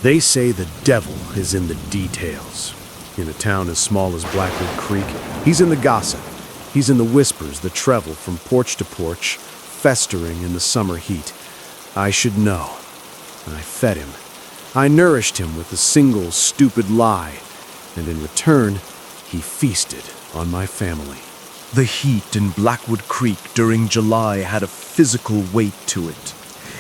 They say the devil is in the details. In a town as small as Blackwood Creek, he's in the gossip. He's in the whispers that travel from porch to porch, festering in the summer heat. I should know. I fed him. I nourished him with a single stupid lie, and in return, he feasted on my family. The heat in Blackwood Creek during July had a physical weight to it.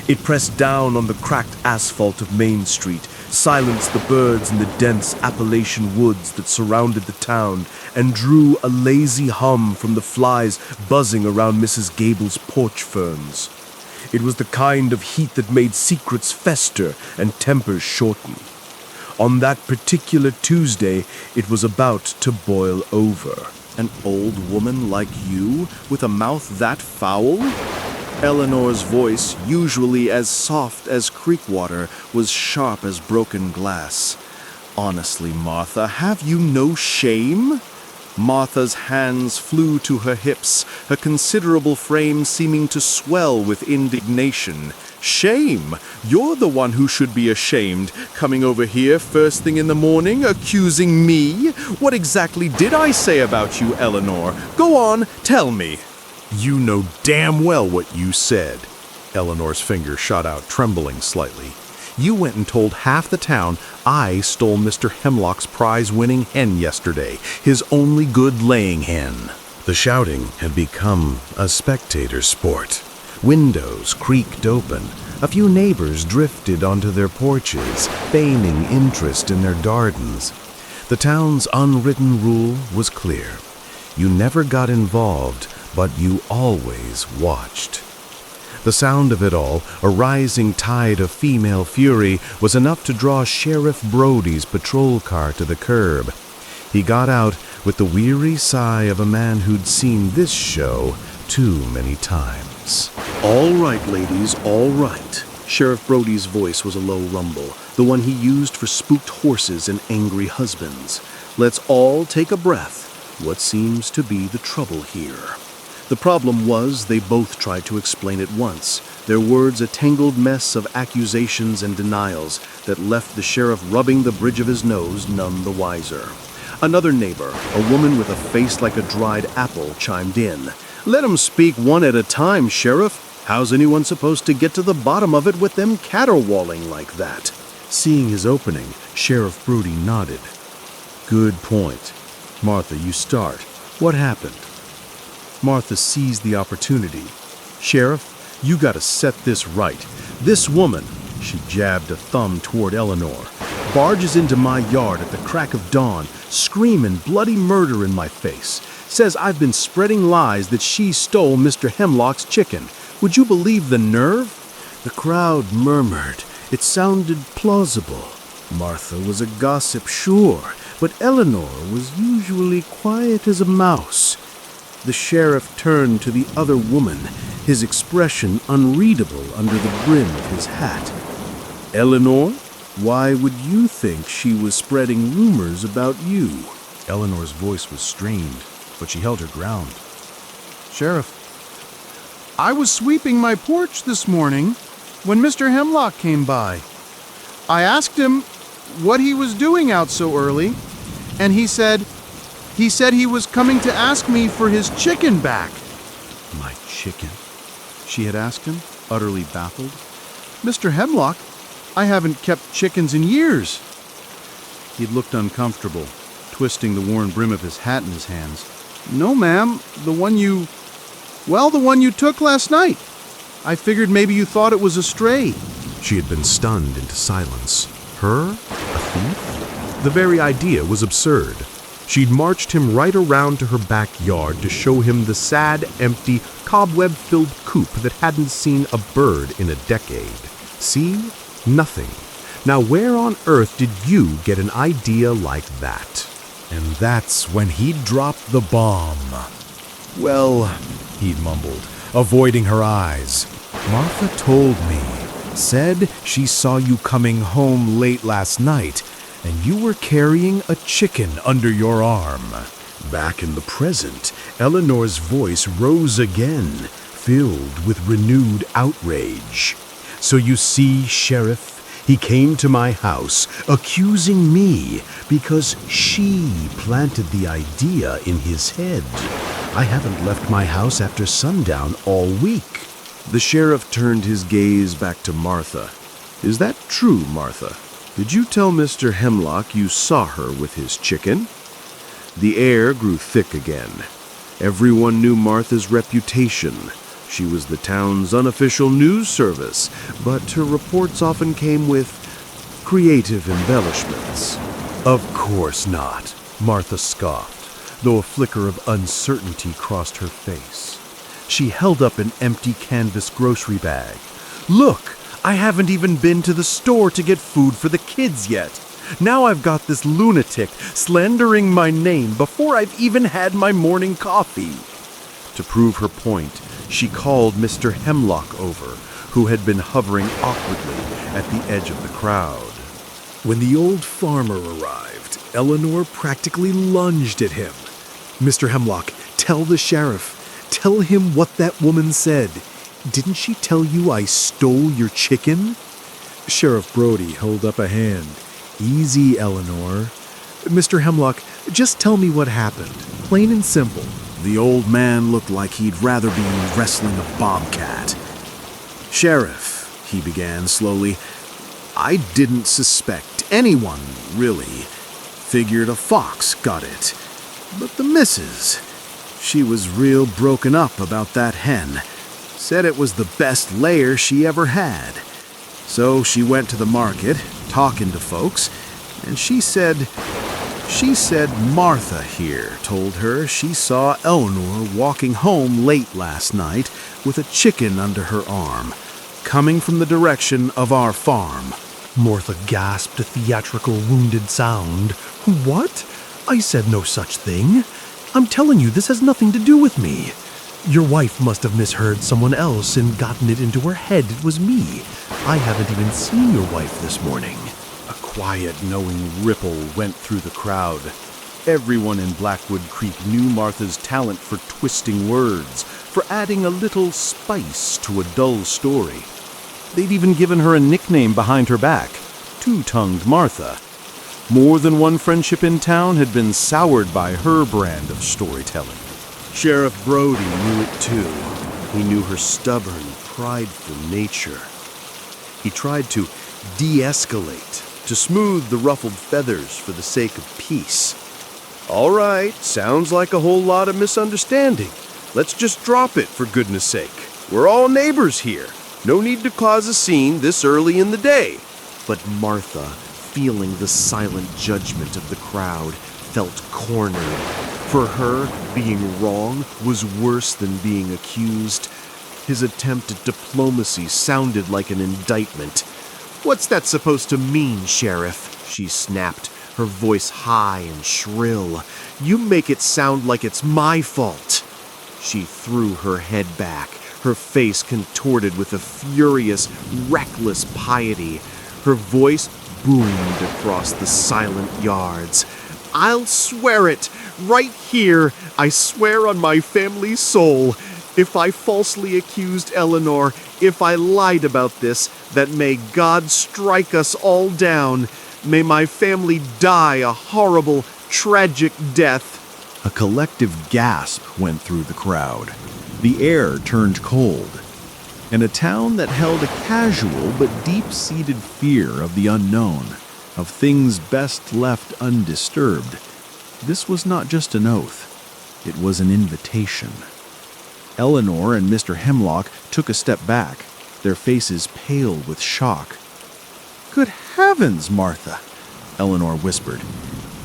It pressed down on the cracked asphalt of Main Street, silenced the birds in the dense Appalachian woods that surrounded the town, and drew a lazy hum from the flies buzzing around Mrs. Gable's porch ferns. It was the kind of heat that made secrets fester and tempers shorten. On that particular Tuesday, it was about to boil over. An old woman like you, with a mouth that foul? Eleanor's voice, usually as soft as creek water, was sharp as broken glass. Honestly, Martha, have you no shame? Martha's hands flew to her hips, her considerable frame seeming to swell with indignation. Shame? You're the one who should be ashamed, coming over here first thing in the morning, accusing me? What exactly did I say about you, Eleanor? Go on, tell me. You know damn well what you said. Eleanor's finger shot out, trembling slightly. You went and told half the town I stole Mr. Hemlock's prize-winning hen yesterday, his only good laying hen. The shouting had become a spectator sport. Windows creaked open. A few neighbors drifted onto their porches, feigning interest in their gardens. The town's unwritten rule was clear. You never got involved, but you always watched. The sound of it all, a rising tide of female fury, was enough to draw Sheriff Brody's patrol car to the curb. He got out with the weary sigh of a man who'd seen this show too many times. All right, ladies, all right. Sheriff Brody's voice was a low rumble, the one he used for spooked horses and angry husbands. Let's all take a breath. What seems to be the trouble here? The problem was they both tried to explain at once, their words a tangled mess of accusations and denials that left the sheriff rubbing the bridge of his nose none the wiser. Another neighbor, a woman with a face like a dried apple, chimed in. Let 'em speak one at a time, Sheriff. How's anyone supposed to get to the bottom of it with them caterwauling like that? Seeing his opening, Sheriff Brody nodded. Good point. Martha, you start. What happened? Martha seized the opportunity. Sheriff, you gotta set this right. This woman, she jabbed a thumb toward Eleanor, barges into my yard at the crack of dawn, screaming bloody murder in my face. Says I've been spreading lies that she stole Mr. Hemlock's chicken. Would you believe the nerve? The crowd murmured. It sounded plausible. Martha was a gossip, sure, but Eleanor was usually quiet as a mouse. The sheriff turned to the other woman, his expression unreadable under the brim of his hat. Eleanor, why would you think she was spreading rumors about you? Eleanor's voice was strained, but she held her ground. Sheriff, I was sweeping my porch this morning when Mr. Hemlock came by. I asked him what he was doing out so early, and he said he was coming to ask me for his chicken back. My chicken? She had asked him, utterly baffled. Mr. Hemlock, I haven't kept chickens in years. He'd looked uncomfortable, twisting the worn brim of his hat in his hands. No, ma'am, the one you took last night. I figured maybe you thought it was a stray. She had been stunned into silence. Her? A thief? The very idea was absurd. She'd marched him right around to her backyard to show him the sad, empty, cobweb-filled coop that hadn't seen a bird in a decade. See? Nothing. Now where on earth did you get an idea like that? And that's when he dropped the bomb. Well, he'd mumbled, avoiding her eyes. Martha told me. Said she saw you coming home late last night, and you were carrying a chicken under your arm. Back in the present, Eleanor's voice rose again, filled with renewed outrage. So you see, Sheriff, He came to my house accusing me because she planted the idea in his head. I haven't left my house after sundown all week." The sheriff turned his gaze back to Martha. "Is that true, Martha? Did you tell Mr. Hemlock you saw her with his chicken?" The air grew thick again. Everyone knew Martha's reputation. She was the town's unofficial news service, but her reports often came with creative embellishments. "Of course not," Martha scoffed, though a flicker of uncertainty crossed her face. She held up an empty canvas grocery bag. "Look, I haven't even been to the store to get food for the kids yet. Now I've got this lunatic slandering my name before I've even had my morning coffee." To prove her point, she called Mr. Hemlock over, who had been hovering awkwardly at the edge of the crowd. When the old farmer arrived, Eleanor practically lunged at him. "Mr. Hemlock, tell the sheriff. Tell him what that woman said. Didn't she tell you I stole your chicken?" Sheriff Brody held up a hand. "Easy, Eleanor. Mr. Hemlock, just tell me what happened. Plain and simple." The old man looked like he'd rather be wrestling a bobcat. "Sheriff," he began slowly, "I didn't suspect anyone, really. Figured a fox got it. But the missus, she was real broken up about that hen. Said it was the best layer she ever had. So she went to the market, talking to folks, and she said Martha here told her she saw Eleanor walking home late last night with a chicken under her arm, coming from the direction of our farm." Martha gasped a theatrical wounded sound. "What? I said no such thing. I'm telling you, this has nothing to do with me. Your wife must have misheard someone else and gotten it into her head it was me. I haven't even seen your wife this morning." A quiet, knowing ripple went through the crowd. Everyone in Blackwood Creek knew Martha's talent for twisting words, for adding a little spice to a dull story. They'd even given her a nickname behind her back, Two-Tongued Martha. More than one friendship in town had been soured by her brand of storytelling. Sheriff Brody knew it too. He knew her stubborn, prideful nature. He tried to de-escalate, to smooth the ruffled feathers for the sake of peace. "All right, sounds like a whole lot of misunderstanding. Let's just drop it, for goodness sake. We're all neighbors here. No need to cause a scene this early in the day." But Martha, feeling the silent judgment of the crowd, felt cornered. For her, being wrong was worse than being accused. His attempt at diplomacy sounded like an indictment. "What's that supposed to mean, Sheriff?" she snapped, her voice high and shrill. "You make it sound like it's my fault." She threw her head back, her face contorted with a furious, reckless piety. Her voice boomed across the silent yards. "I'll swear it, right here. I swear on my family's soul. If I falsely accused Eleanor, if I lied about this, that may God strike us all down. May my family die a horrible, tragic death." A collective gasp went through the crowd. The air turned cold. In a town that held a casual but deep-seated fear of the unknown, of things best left undisturbed, this was not just an oath. It was an invitation. Eleanor and Mr. Hemlock took a step back, their faces pale with shock. "Good heavens, Martha," Eleanor whispered.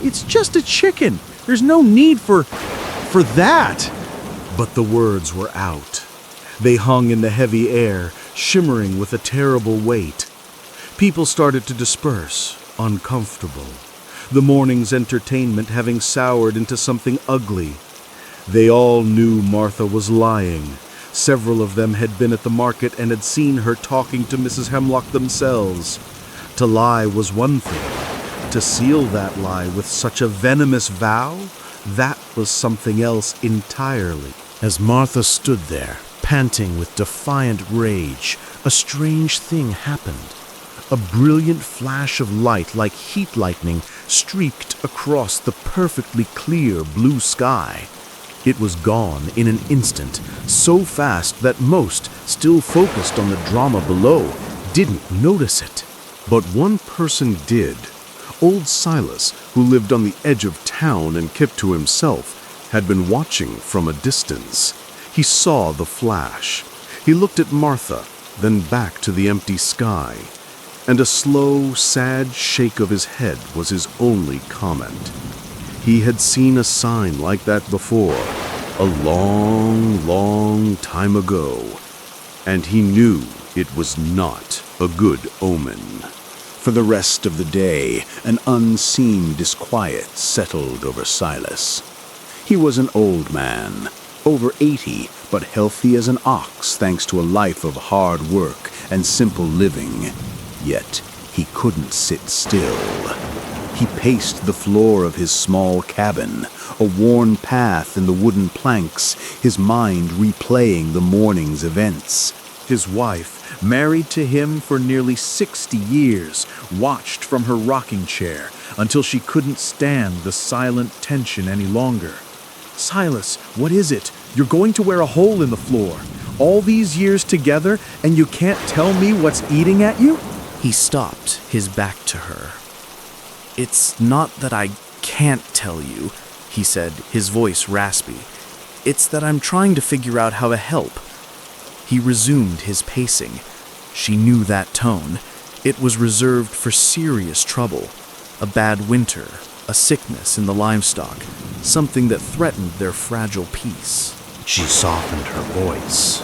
"It's just a chicken. There's no need for that." But the words were out. They hung in the heavy air, shimmering with a terrible weight. People started to disperse, uncomfortable, the morning's entertainment having soured into something ugly. They all knew Martha was lying. Several of them had been at the market and had seen her talking to Mrs. Hemlock themselves. To lie was one thing. To seal that lie with such a venomous vow, that was something else entirely. As Martha stood there, panting with defiant rage, a strange thing happened. A brilliant flash of light like heat lightning streaked across the perfectly clear blue sky. It was gone in an instant, so fast that most, still focused on the drama below, didn't notice it. But one person did. Old Silas, who lived on the edge of town and kept to himself, had been watching from a distance. He saw the flash. He looked at Martha, then back to the empty sky, and a slow, sad shake of his head was his only comment. He had seen a sign like that before, a long, long time ago, and he knew it was not a good omen. For the rest of the day, an unseen disquiet settled over Silas. He was an old man, over 80, but healthy as an ox thanks to a life of hard work and simple living. Yet he couldn't sit still. He paced the floor of his small cabin, a worn path in the wooden planks, his mind replaying the morning's events. His wife, married to him for nearly 60 years, watched from her rocking chair until she couldn't stand the silent tension any longer. "Silas, what is it? You're going to wear a hole in the floor. All these years together, and you can't tell me what's eating at you?" He stopped, his back to her. "It's not that I can't tell you," he said, his voice raspy. "It's that I'm trying to figure out how to help." He resumed his pacing. She knew that tone. It was reserved for serious trouble. A bad winter, a sickness in the livestock, something that threatened their fragile peace. She softened her voice.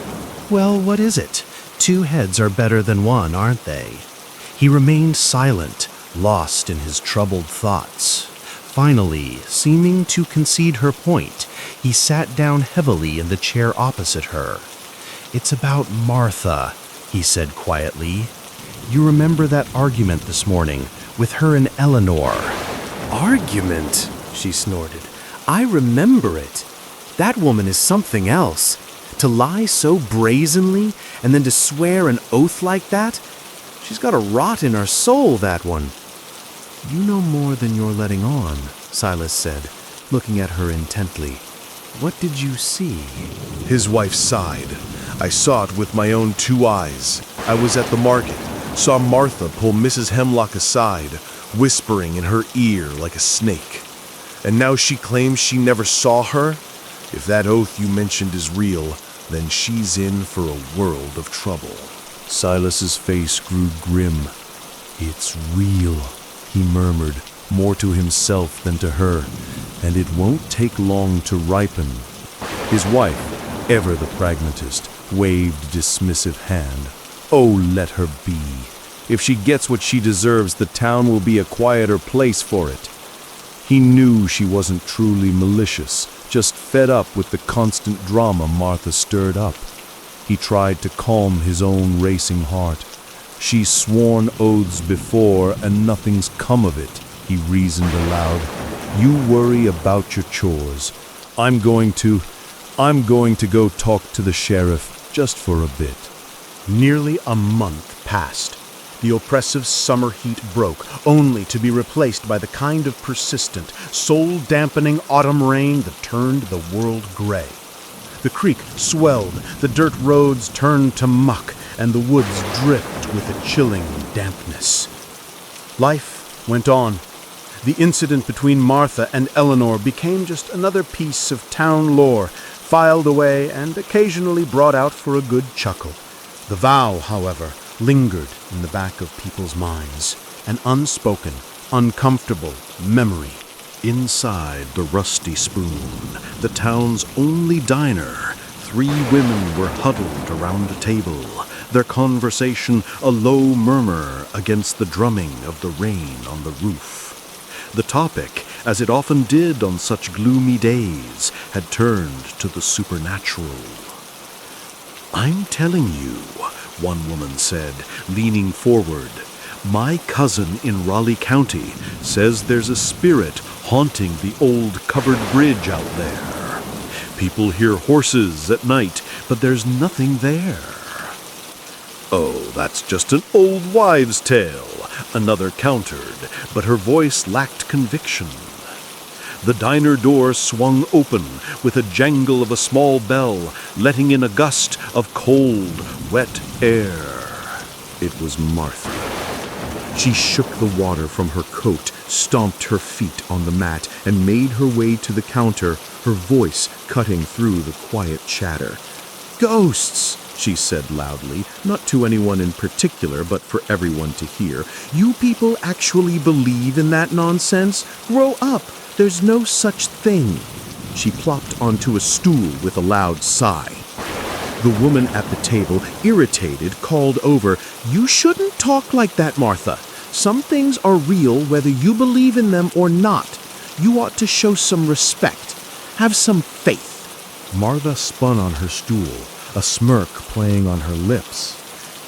"Well, what is it? 2 heads are better than 1, aren't they?" He remained silent, lost in his troubled thoughts. Finally, seeming to concede her point, he sat down heavily in the chair opposite her. "It's about Martha," he said quietly. "You remember that argument this morning with her and Eleanor?" "Argument?" she snorted. "I remember it. That woman is something else. To lie so brazenly and then to swear an oath like that? She's got a rot in her soul, that one." "You know more than you're letting on," Silas said, looking at her intently. "What did you see?" His wife sighed. "I saw it with my own 2 eyes. I was at the market, saw Martha pull Mrs. Hemlock aside, whispering in her ear like a snake. And now she claims she never saw her? If that oath you mentioned is real, then she's in for a world of trouble." Silas's face grew grim. "It's real," he murmured, more to himself than to her, "and it won't take long to ripen." His wife, ever the pragmatist, waved a dismissive hand. "Oh, let her be. If she gets what she deserves, the town will be a quieter place for it." He knew she wasn't truly malicious, just fed up with the constant drama Martha stirred up. He tried to calm his own racing heart. "She's sworn oaths before, and nothing's come of it," he reasoned aloud. "You worry about your chores. I'm going to go talk to the sheriff just for a bit." Nearly a month passed. The oppressive summer heat broke, only to be replaced by the kind of persistent, soul-dampening autumn rain that turned the world gray. The creek swelled, the dirt roads turned to muck, and the woods dripped with a chilling dampness. Life went on. The incident between Martha and Eleanor became just another piece of town lore, filed away and occasionally brought out for a good chuckle. The vow, however, lingered in the back of people's minds, an unspoken, uncomfortable memory. Inside the Rusty Spoon, the town's only diner, 3 women were huddled around a table, their conversation a low murmur against the drumming of the rain on the roof. The topic, as it often did on such gloomy days, had turned to the supernatural. "I'm telling you," one woman said, leaning forward, "my cousin in Raleigh County says there's a spirit haunting the old covered bridge out there. People hear horses at night, but there's nothing there." "Oh, that's just an old wives' tale," another countered, but her voice lacked conviction. The diner door swung open with a jangle of a small bell, letting in a gust of cold, wet air. It was Martha. She shook the water from her coat, stomped her feet on the mat, and made her way to the counter, her voice cutting through the quiet chatter. "Ghosts!" she said loudly, not to anyone in particular, but for everyone to hear. "You people actually believe in that nonsense? Grow up! There's no such thing." She plopped onto a stool with a loud sigh. The woman at the table, irritated, called over, "You shouldn't talk like that, Martha. Some things are real whether you believe in them or not. You ought to show some respect. Have some faith." Martha spun on her stool, a smirk playing on her lips.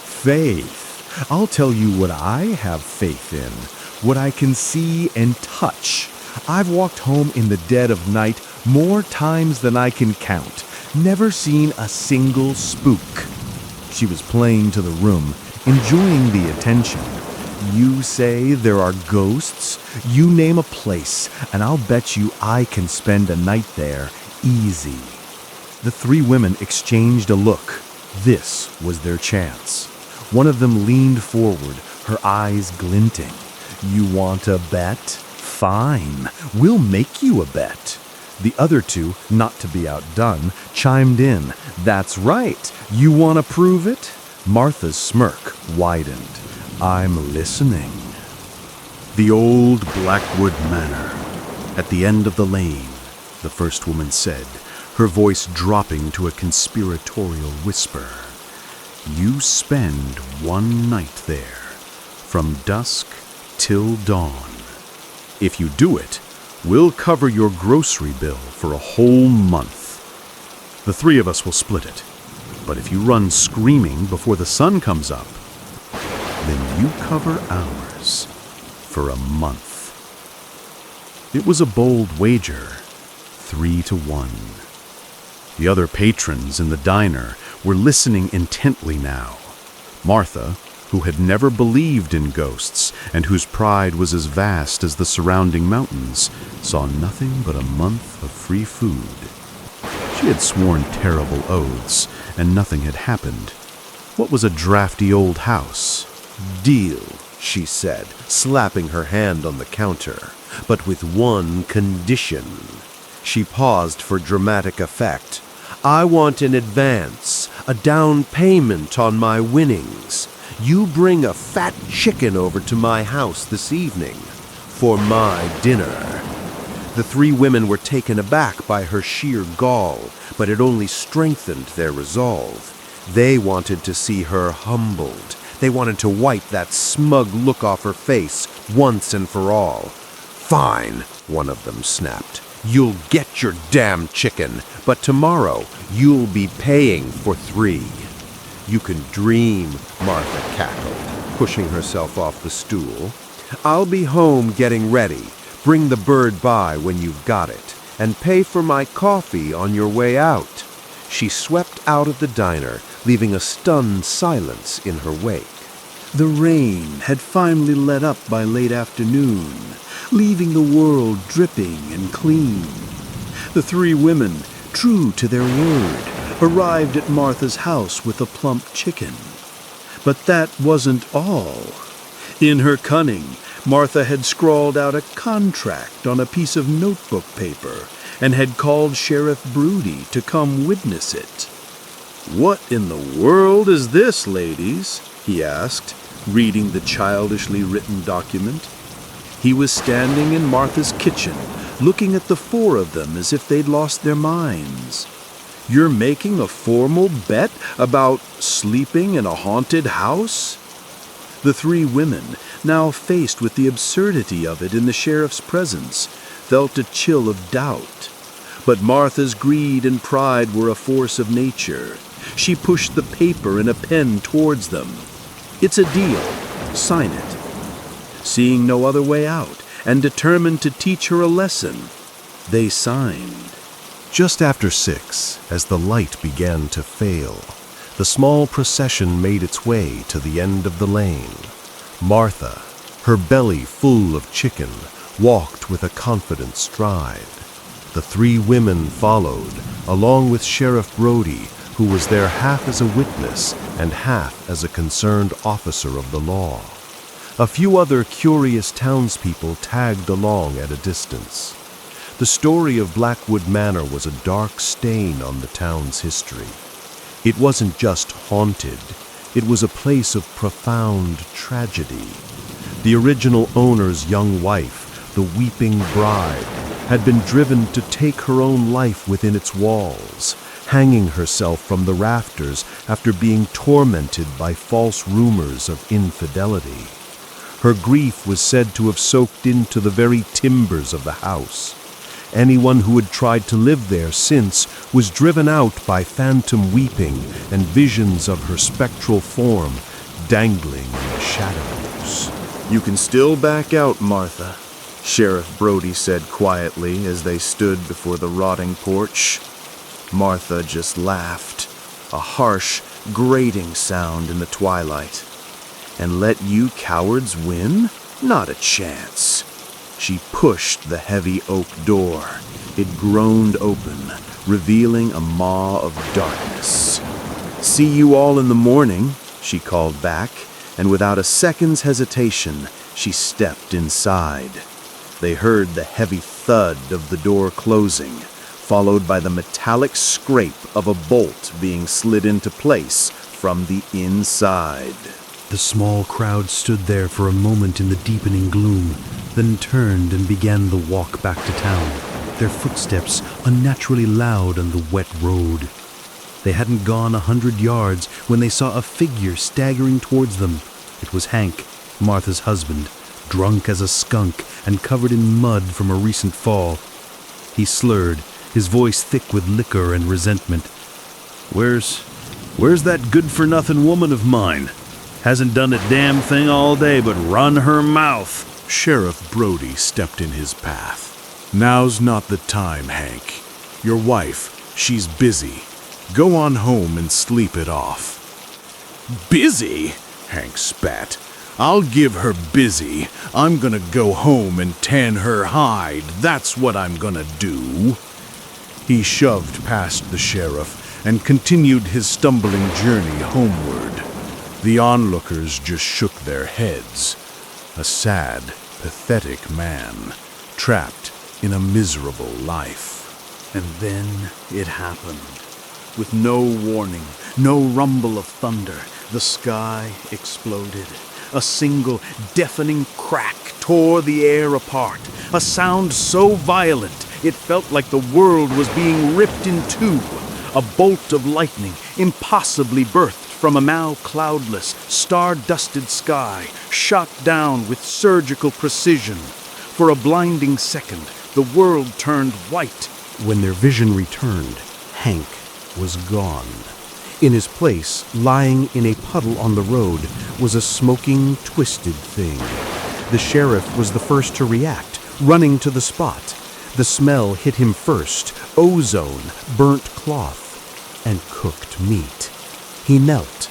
Faith? I'll tell you what I have faith in, what I can see and touch. I've walked home in the dead of night more times than I can count. Never seen a single spook. She was playing to the room, enjoying the attention. You say there are ghosts? You name a place, and I'll bet you I can spend a night there, easy. The three women exchanged a look. This was their chance. One of them leaned forward, her eyes glinting. You want a bet? Fine, we'll make you a bet. The other two, not to be outdone, chimed in. That's right. You want to prove it? Martha's smirk widened. I'm listening. "The old Blackwood Manor, at the end of the lane," the first woman said, her voice dropping to a conspiratorial whisper. "You spend one night there, from dusk till dawn. If you do it, we'll cover your grocery bill for a whole month. The three of us will split it. But if you run screaming before the sun comes up, then you cover ours for a month." It was a bold wager, 3-1. The other patrons in the diner were listening intently now. Martha, who had never believed in ghosts and whose pride was as vast as the surrounding mountains, saw nothing but a month of free food. She had sworn terrible oaths, and nothing had happened. What was a drafty old house? "Deal," she said, slapping her hand on the counter, "but with one condition." She paused for dramatic effect. "I want an advance, a down payment on my winnings. You bring a fat chicken over to my house this evening for my dinner." The three women were taken aback by her sheer gall, but it only strengthened their resolve. They wanted to see her humbled. They wanted to wipe that smug look off her face once and for all. "Fine," one of them snapped. "You'll get your damn chicken, but tomorrow you'll be paying for 3. "You can dream," Martha cackled, pushing herself off the stool. "I'll be home getting ready. Bring the bird by when you've got it, and pay for my coffee on your way out." She swept out of the diner, leaving a stunned silence in her wake. The rain had finally let up by late afternoon, leaving the world dripping and clean. The three women, true to their word, arrived at Martha's house with a plump chicken. But that wasn't all. In her cunning, Martha had scrawled out a contract on a piece of notebook paper and had called Sheriff Broody to come witness it. "What in the world is this, ladies?" he asked, reading the childishly written document. He was standing in Martha's kitchen, looking at the four of them as if they'd lost their minds. "You're making a formal bet about sleeping in a haunted house?" The three women, now faced with the absurdity of it in the sheriff's presence, felt a chill of doubt. But Martha's greed and pride were a force of nature. She pushed the paper and a pen towards them. "It's a deal. Sign it." Seeing no other way out, and determined to teach her a lesson, they signed. Just after 6, as the light began to fail, The small procession made its way to the end of the lane. Martha, her belly full of chicken, walked with a confident stride. The three women followed, along with Sheriff Brody, who was there half as a witness and half as a concerned officer of the law. A few other curious townspeople tagged along at a distance. The story of Blackwood Manor was a dark stain on the town's history. It wasn't just haunted, it was a place of profound tragedy. The original owner's young wife, the weeping bride, had been driven to take her own life within its walls, hanging herself from the rafters after being tormented by false rumors of infidelity. Her grief was said to have soaked into the very timbers of the house. Anyone who had tried to live there since was driven out by phantom weeping and visions of her spectral form dangling in the shadows. "You can still back out, Martha," Sheriff Brody said quietly as they stood before the rotting porch. Martha just laughed, a harsh, grating sound in the twilight. "And let you cowards win? Not a chance." She pushed the heavy oak door. It groaned open, revealing a maw of darkness. "See you all in the morning," she called back, and without a second's hesitation, she stepped inside. They heard the heavy thud of the door closing, followed by the metallic scrape of a bolt being slid into place from the inside. The small crowd stood there for a moment in the deepening gloom, then turned and began the walk back to town, their footsteps unnaturally loud on the wet road. They hadn't gone 100 yards when they saw a figure staggering towards them. It was Hank, Martha's husband, drunk as a skunk and covered in mud from a recent fall. He slurred, his voice thick with liquor and resentment. Where's that good-for-nothing woman of mine? Hasn't done a damn thing all day but run her mouth." Sheriff Brody stepped in his path. "Now's not the time, Hank. Your wife, she's busy. Go on home and sleep it off." "Busy?" Hank spat. "I'll give her busy. I'm gonna go home and tan her hide. That's what I'm gonna do." He shoved past the sheriff and continued his stumbling journey homeward. The onlookers just shook their heads. A sad, pathetic man, trapped in a miserable life. And then it happened. With no warning, no rumble of thunder, the sky exploded. A single deafening crack tore the air apart, a sound so violent it felt like the world was being ripped in two. A bolt of lightning, impossibly birthed from a now cloudless, star-dusted sky, shot down with surgical precision. For a blinding second, the world turned white. When their vision returned, Hank was gone. In his place, lying in a puddle on the road, was a smoking, twisted thing. The sheriff was the first to react, running to the spot. The smell hit him first: ozone, burnt cloth, and cooked meat. He knelt.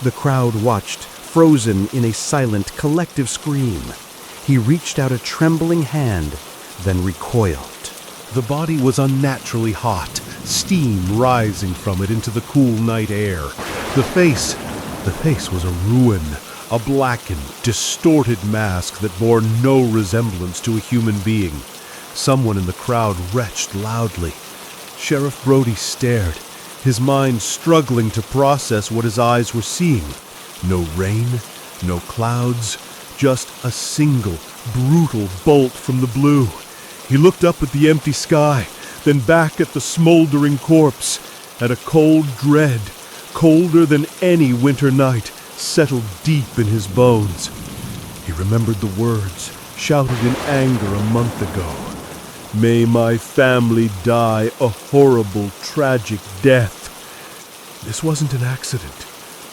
The crowd watched, frozen in a silent, collective scream. He reached out a trembling hand, then recoiled. The body was unnaturally hot, steam rising from it into the cool night air. The face was a ruin, a blackened, distorted mask that bore no resemblance to a human being. Someone in the crowd retched loudly. Sheriff Brody stared, his mind struggling to process what his eyes were seeing. No rain, no clouds, just a single, brutal bolt from the blue. He looked up at the empty sky, then back at the smoldering corpse, and a cold dread, colder than any winter night, settled deep in his bones. He remembered the words, shouted in anger a month ago. "May my family die a horrible, tragic death." This wasn't an accident.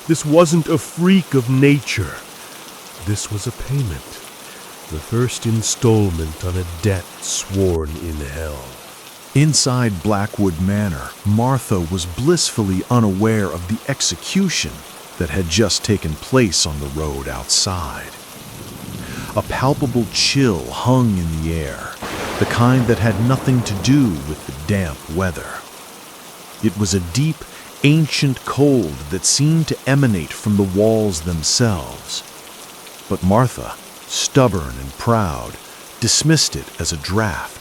This wasn't a freak of nature. This was a payment. The first installment on a debt sworn in hell. Inside Blackwood Manor, Martha was blissfully unaware of the execution that had just taken place on the road outside. A palpable chill hung in the air, the kind that had nothing to do with the damp weather. It was a deep, ancient cold that seemed to emanate from the walls themselves. But Martha, stubborn and proud, dismissed it as a draft.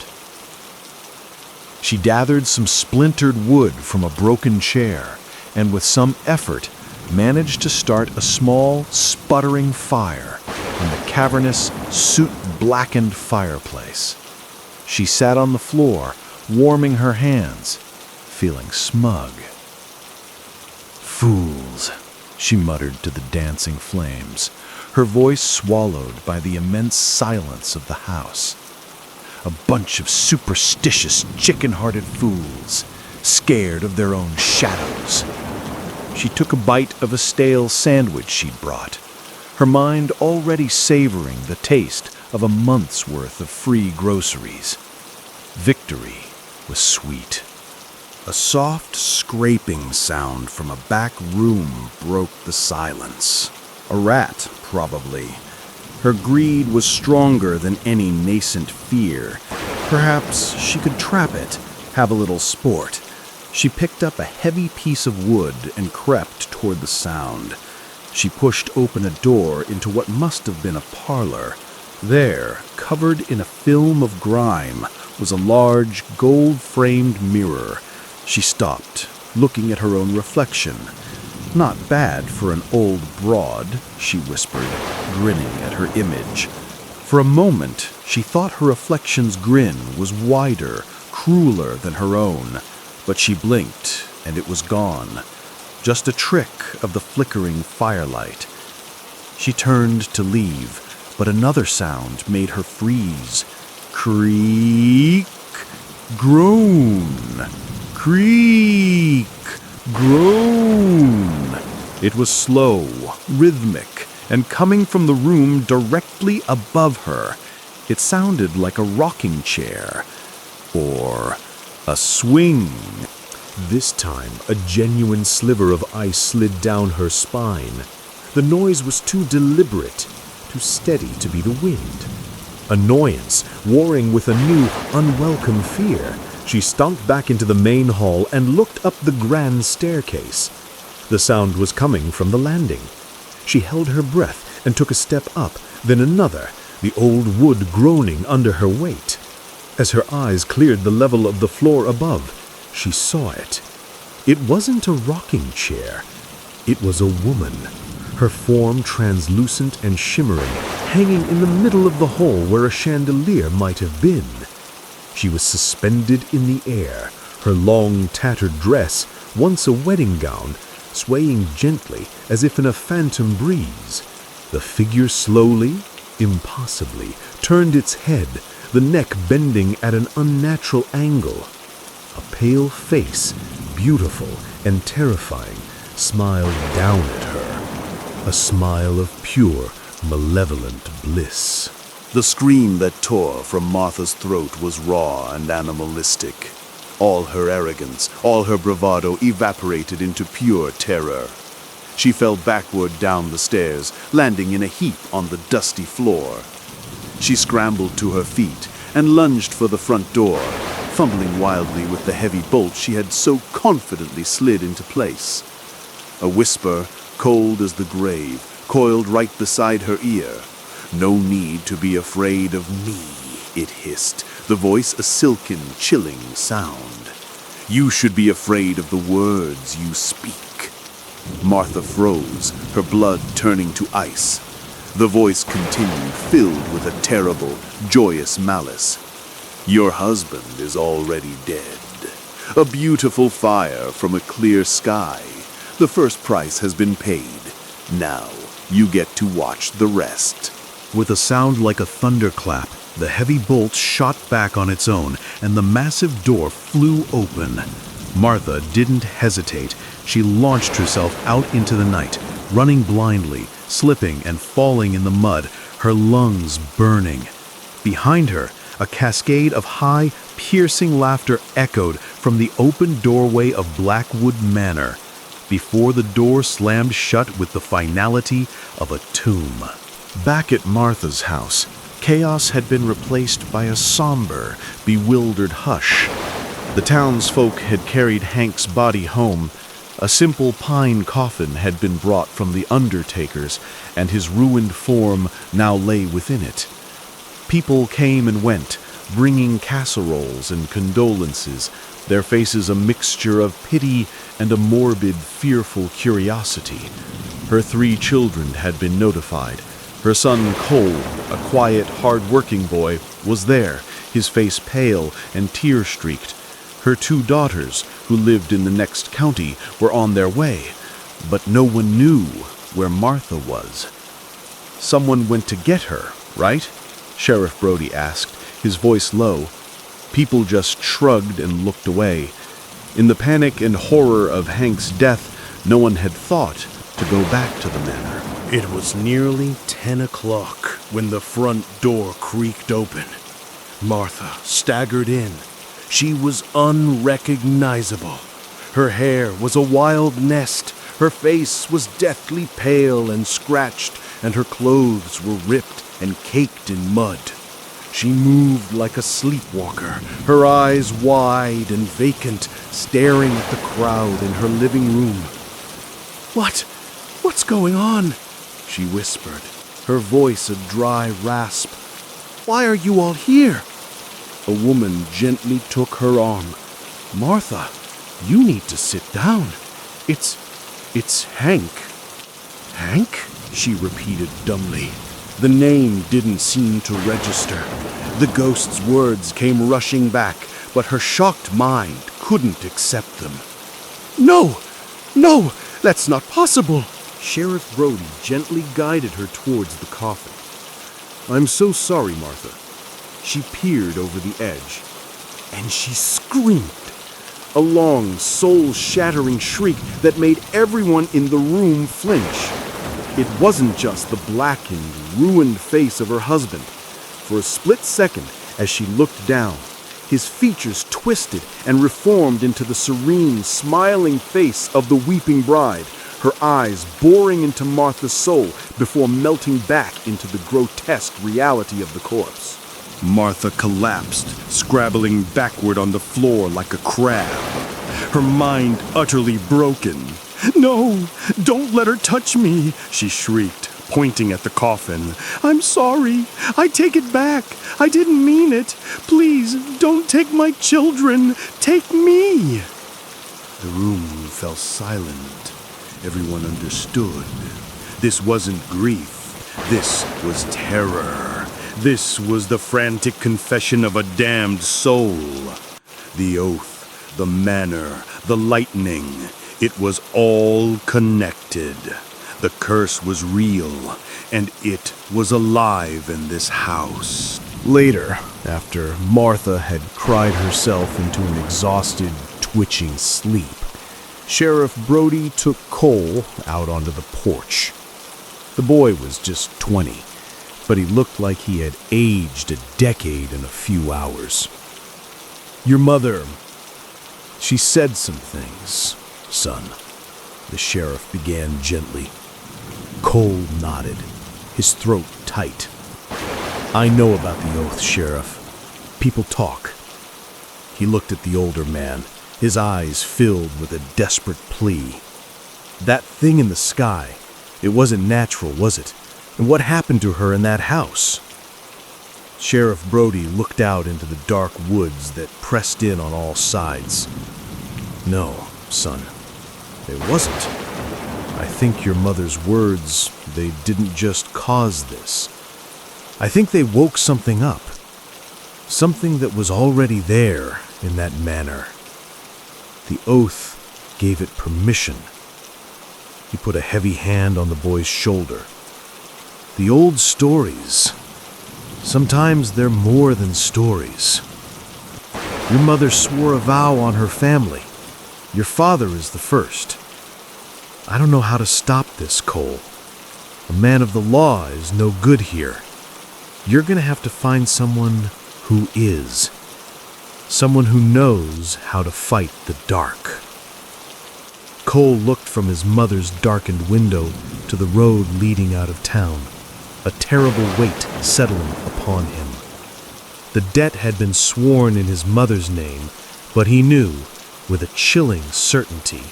She gathered some splintered wood from a broken chair and with some effort managed to start a small, sputtering fire in the cavernous, soot-blackened fireplace. She sat on the floor, warming her hands, feeling smug. "Fools," she muttered to the dancing flames, her voice swallowed by the immense silence of the house. "A bunch of superstitious, chicken-hearted fools, scared of their own shadows." She took a bite of a stale sandwich she'd brought, her mind already savoring the taste of a month's worth of free groceries. Victory was sweet. A soft scraping sound from a back room broke the silence. A rat, probably. Her greed was stronger than any nascent fear. Perhaps she could trap it, have a little sport. She picked up a heavy piece of wood and crept toward the sound. She pushed open a door into what must have been a parlor. There, covered in a film of grime, was a large, gold-framed mirror. She stopped, looking at her own reflection. "Not bad for an old broad," she whispered, grinning at her image. For a moment, she thought her reflection's grin was wider, crueler than her own, but she blinked, and it was gone. Just a trick of the flickering firelight. She turned to leave, but another sound made her freeze. Creak, groan, creak, groan. It was slow, rhythmic, and coming from the room directly above her. It sounded like a rocking chair, or a swing. This time, a genuine sliver of ice slid down her spine. The noise was too deliberate, too steady to be the wind. Annoyance, warring with a new, unwelcome fear, she stomped back into the main hall and looked up the grand staircase. The sound was coming from the landing. She held her breath and took a step up, then another, the old wood groaning under her weight. As her eyes cleared the level of the floor above, she saw it. It wasn't a rocking chair. It was a woman, her form translucent and shimmering, hanging in the middle of the hall where a chandelier might have been. She was suspended in the air, her long, tattered dress, once a wedding gown, swaying gently as if in a phantom breeze. The figure slowly, impossibly, turned its head, the neck bending at an unnatural angle. A pale face, beautiful and terrifying, smiled down at her. A smile of pure, malevolent bliss. The scream that tore from Martha's throat was raw and animalistic. All her arrogance, all her bravado evaporated into pure terror. She fell backward down the stairs, landing in a heap on the dusty floor. She scrambled to her feet and lunged for the front door, fumbling wildly with the heavy bolt she had so confidently slid into place. A whisper, cold as the grave, coiled right beside her ear. "No need to be afraid of me," it hissed, the voice a silken, chilling sound. "You should be afraid of the words you speak." Martha froze, her blood turning to ice. The voice continued, filled with a terrible, joyous malice. "Your husband is already dead. A beautiful fire from a clear sky. The first price has been paid. Now you get to watch the rest." With a sound like a thunderclap, the heavy bolt shot back on its own, and the massive door flew open. Martha didn't hesitate. She launched herself out into the night, running blindly, slipping and falling in the mud, her lungs burning. Behind her, A cascade of high, piercing laughter echoed from the open doorway of Blackwood Manor before the door slammed shut with the finality of a tomb. Back at Martha's house, chaos had been replaced by a somber, bewildered hush. The townsfolk had carried Hank's body home. A simple pine coffin had been brought from the undertaker's, and his ruined form now lay within it. People came and went, bringing casseroles and condolences, their faces a mixture of pity and a morbid, fearful curiosity. Her 3 children had been notified. Her son Cole, a quiet, hard-working boy, was there, his face pale and tear-streaked. Her 2 daughters, who lived in the next county, were on their way, but no one knew where Martha was. Someone went to get her, right? Sheriff Brody asked, his voice low. People just shrugged and looked away. In the panic and horror of Hank's death, no one had thought to go back to the manor. It was nearly 10 o'clock when the front door creaked open. Martha staggered in. She was unrecognizable. Her hair was a wild nest. Her face was deathly pale and scratched, and her clothes were ripped and caked in mud. She moved like a sleepwalker, her eyes wide and vacant, staring at the crowd in her living room. What's going on?" she whispered, her voice a dry rasp. "Why are you all here?" A woman gently took her arm. "Martha, you need to sit down. It's Hank." "Hank?" she repeated dumbly. The name didn't seem to register. The ghost's words came rushing back, but her shocked mind couldn't accept them. No, that's not possible." Sheriff Brody gently guided her towards the coffin. "I'm so sorry, Martha." She peered over the edge, and she screamed. A long, soul-shattering shriek that made everyone in the room flinch. It wasn't just the blackened, ruined face of her husband. For a split second, as she looked down, his features twisted and reformed into the serene, smiling face of the weeping bride, her eyes boring into Martha's soul before melting back into the grotesque reality of the corpse. Martha collapsed, scrabbling backward on the floor like a crab, her mind utterly broken. "No, don't let her touch me," she shrieked, pointing at the coffin. "I'm sorry. I take it back. I didn't mean it. Please, don't take my children. Take me." The room fell silent. Everyone understood. This wasn't grief. This was terror. This was the frantic confession of a damned soul. The oath, the manor, the lightning, it was all connected. The curse was real, and it was alive in this house. Later, after Martha had cried herself into an exhausted, twitching sleep, Sheriff Brody took Cole out onto the porch. The boy was just 20, but he looked like he had aged a decade in a few hours. "Your mother, she said some things, son," the sheriff began gently. Cole nodded, his throat tight. "I know about the oath, Sheriff. People talk." He looked at the older man, his eyes filled with a desperate plea. "That thing in the sky, it wasn't natural, was it? And what happened to her in that house?" Sheriff Brody looked out into the dark woods that pressed in on all sides. "No, son, it wasn't. I think your mother's words, they didn't just cause this. I think they woke something up. Something that was already there in that manor. The oath gave it permission." He put a heavy hand on the boy's shoulder. "The old stories, sometimes they're more than stories. Your mother swore a vow on her family. Your father is the first. I don't know how to stop this, Cole. A man of the law is no good here. You're going to have to find someone who is. Someone who knows how to fight the dark. Cole looked from his mother's darkened window to the road leading out of town, a terrible weight settling upon him. The debt had been sworn in his mother's name, but he knew, with a chilling certainty,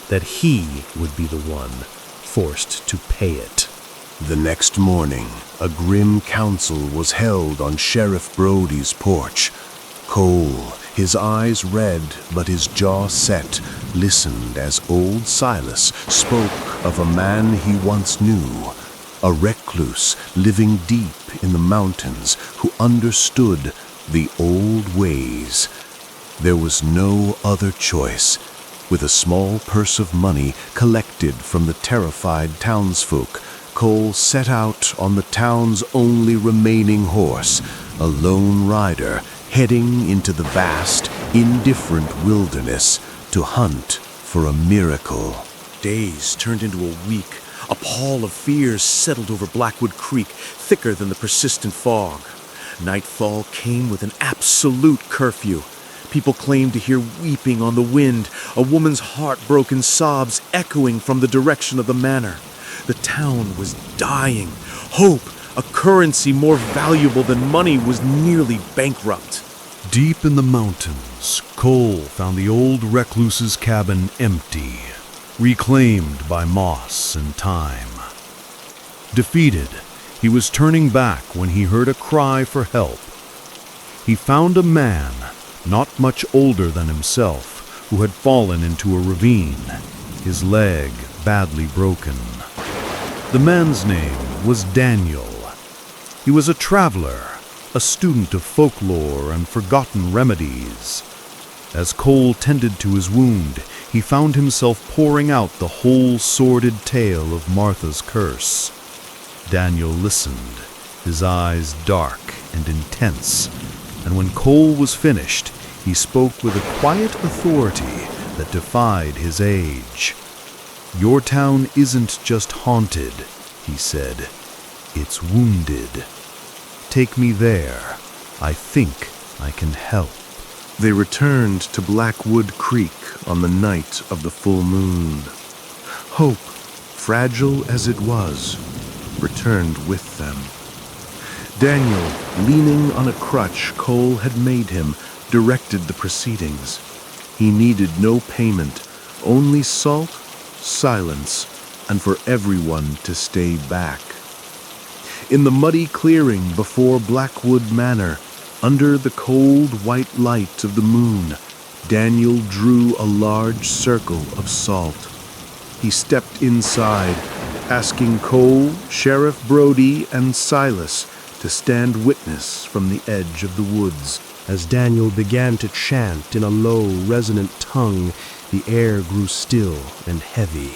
that he would be the one forced to pay it. The next morning, a grim council was held on Sheriff Brody's porch. Cole, his eyes red but his jaw set, listened as old Silas spoke of a man he once knew, a recluse living deep in the mountains who understood the old ways. There was no other choice. With a small purse of money collected from the terrified townsfolk, Cole set out on the town's only remaining horse, a lone rider heading into the vast, indifferent wilderness to hunt for a miracle. Days turned into a week. A pall of fears settled over Blackwood Creek, thicker than the persistent fog. Nightfall came with an absolute curfew. People claimed to hear weeping on the wind, a woman's heartbroken sobs echoing from the direction of the manor. The town was dying. Hope, a currency more valuable than money, was nearly bankrupt. Deep in the mountains, Cole found the old recluse's cabin empty, reclaimed by moss and time. Defeated, he was turning back when he heard a cry for help. He found a man, not much older than himself, who had fallen into a ravine, his leg badly broken. The man's name was Daniel. He was a traveler, a student of folklore and forgotten remedies. As Cole tended to his wound, he found himself pouring out the whole sordid tale of Martha's curse. Daniel listened, his eyes dark and intense, and when Cole was finished, he spoke with a quiet authority that defied his age. "Your town isn't just haunted," he said. "It's wounded. Take me there. I think I can help." They returned to Blackwood Creek on the night of the full moon. Hope, fragile as it was, returned with them. Daniel, leaning on a crutch Cole had made him, directed the proceedings. He needed no payment, only salt, silence, and for everyone to stay back. In the muddy clearing before Blackwood Manor, under the cold white light of the moon, Daniel drew a large circle of salt. He stepped inside, asking Cole, Sheriff Brody, and Silas to stand witness from the edge of the woods. As Daniel began to chant in a low, resonant tongue, the air grew still and heavy.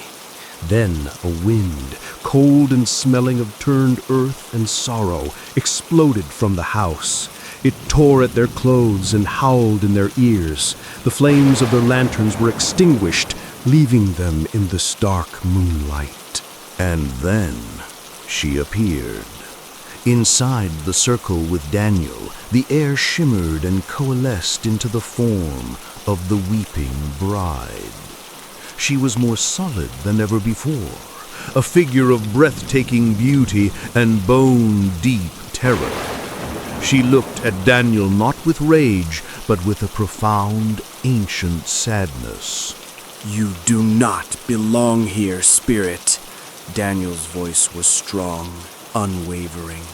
Then a wind, cold and smelling of turned earth and sorrow, exploded from the house. It tore at their clothes and howled in their ears. The flames of their lanterns were extinguished, leaving them in the stark moonlight. And then she appeared. Inside the circle with Daniel, the air shimmered and coalesced into the form of the weeping bride. She was more solid than ever before, a figure of breathtaking beauty and bone-deep terror. She looked at Daniel not with rage, but with a profound, ancient sadness. "You do not belong here, spirit." Daniel's voice was strong, unwavering.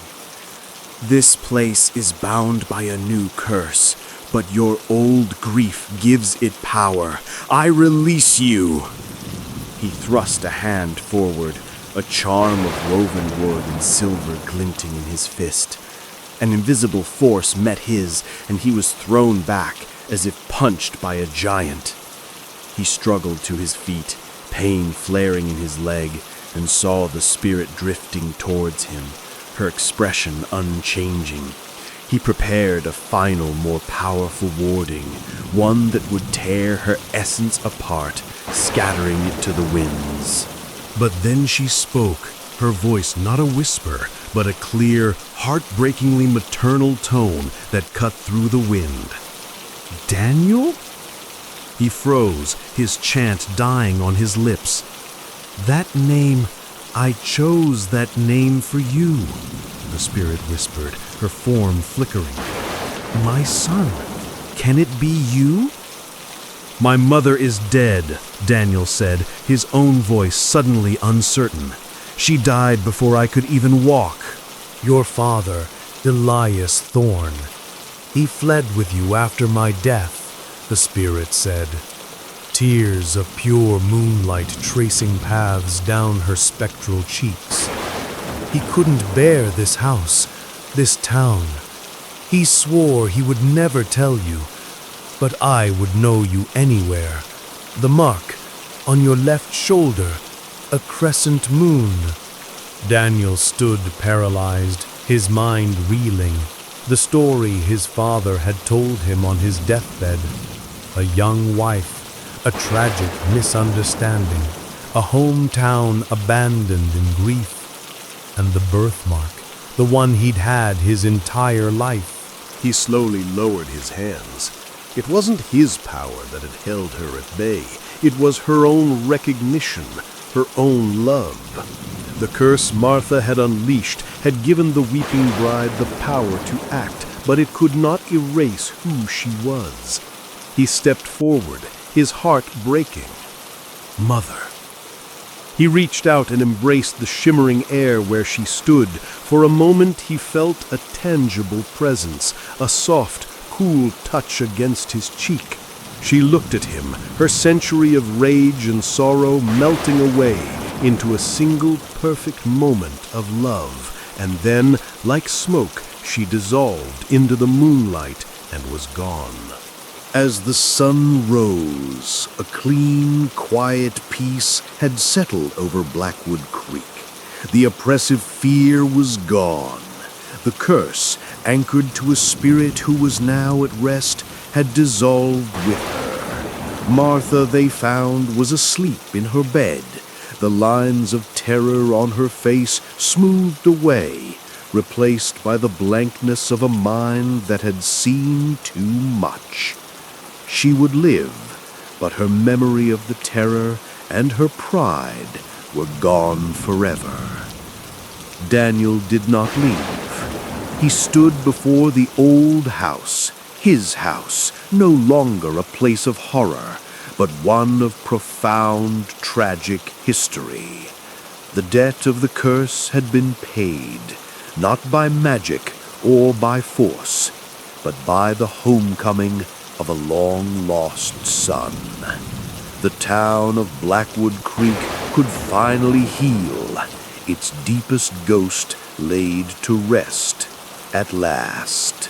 "This place is bound by a new curse, but your old grief gives it power. I release you." He thrust a hand forward, a charm of woven wood and silver glinting in his fist. An invisible force met his, and he was thrown back as if punched by a giant. He struggled to his feet, pain flaring in his leg, and saw the spirit drifting towards him, her expression unchanging. He prepared a final, more powerful warding, one that would tear her essence apart, scattering it to the winds. But then she spoke, her voice not a whisper, but a clear, heartbreakingly maternal tone that cut through the wind. "Daniel?" He froze, his chant dying on his lips. "That name, I chose that name for you," the spirit whispered, her form flickering. "My son, can it be you?" "My mother is dead," Daniel said, his own voice suddenly uncertain. "She died before I could even walk." "Your father, Elias Thorne. He fled with you after my death," the spirit said. Tears of pure moonlight tracing paths down her spectral cheeks. "He couldn't bear this house, this town. He swore he would never tell you, but I would know you anywhere. The mark on your left shoulder, a crescent moon." Daniel stood paralyzed, his mind reeling. The story his father had told him on his deathbed. A young wife, a tragic misunderstanding, a hometown abandoned in grief, and the birthmark, the one he'd had his entire life. He slowly lowered his hands. It wasn't his power that had held her at bay. It was her own recognition, her own love. The curse Martha had unleashed had given the weeping bride the power to act, but it could not erase who she was. He stepped forward, his heart breaking. "Mother." He reached out and embraced the shimmering air where she stood. For a moment he felt a tangible presence, a soft, cool touch against his cheek. She looked at him, her century of rage and sorrow melting away into a single perfect moment of love, and then, like smoke, she dissolved into the moonlight and was gone. As the sun rose, a clean, quiet peace had settled over Blackwood Creek. The oppressive fear was gone. The curse, anchored to a spirit who was now at rest, had dissolved with her. Martha, they found, was asleep in her bed, the lines of terror on her face smoothed away, replaced by the blankness of a mind that had seen too much. She would live, but her memory of the terror and her pride were gone forever. Daniel did not leave. He stood before the old house, his house, no longer a place of horror, but one of profound, tragic history. The debt of the curse had been paid, not by magic or by force, but by the homecoming of a long-lost son. The town of Blackwood Creek could finally heal, its deepest ghost laid to rest at last.